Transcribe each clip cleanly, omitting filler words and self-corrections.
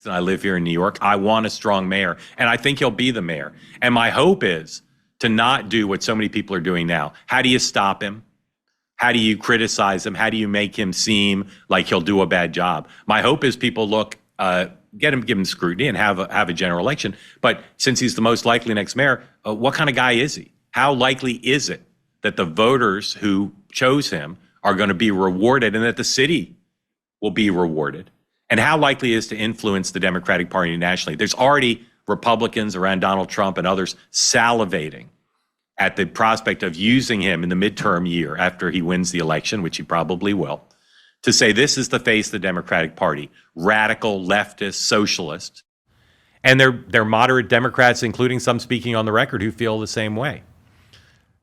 and I live here in New York. I want a strong mayor, and I think he'll be the mayor. And my hope is to not do what so many people are doing now. How do you stop him? How do you criticize him? How do you make him seem like he'll do a bad job? My hope is people look, give him scrutiny and have a general election. But since he's the most likely next mayor, what kind of guy is he? How likely is it that the voters who chose him are going to be rewarded and that the city will be rewarded? And how likely is to influence the Democratic Party nationally? There's already Republicans around Donald Trump and others salivating at the prospect of using him in the midterm year after he wins the election, which he probably will, to say this is the face of the Democratic Party, radical, leftist, socialist. And they're moderate Democrats, including some speaking on the record, who feel the same way.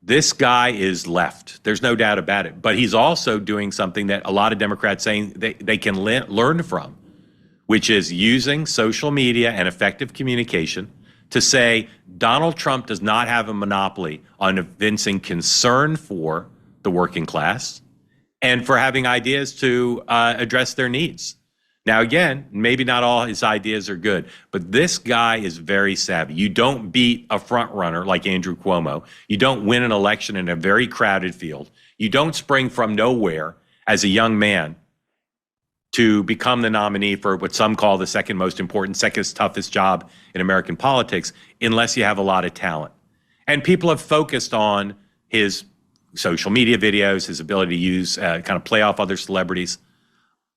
This guy is left. There's no doubt about it. But he's also doing something that a lot of Democrats saying they can learn from, which is using social media and effective communication to say Donald Trump does not have a monopoly on evincing concern for the working class and for having ideas to address their needs. Now, again, maybe not all his ideas are good, but this guy is very savvy. You don't beat a front runner like Andrew Cuomo. You don't win an election in a very crowded field. You don't spring from nowhere as a young man to become the nominee for what some call the second most important, second toughest job in American politics, unless you have a lot of talent. And people have focused on his social media videos, his ability to use, kind of play off other celebrities.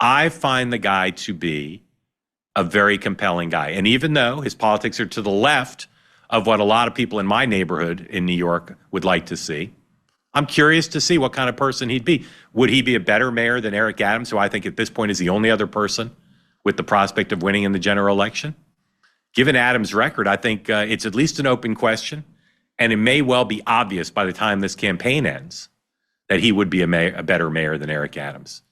I find the guy to be a very compelling guy. And even though his politics are to the left of what a lot of people in my neighborhood in New York would like to see, I'm curious to see what kind of person he'd be. Would he be a better mayor than Eric Adams, who I think at this point is the only other person with the prospect of winning in the general election? Given Adams' record, I think it's at least an open question, and it may well be obvious by the time this campaign ends that he would be a better mayor than Eric Adams.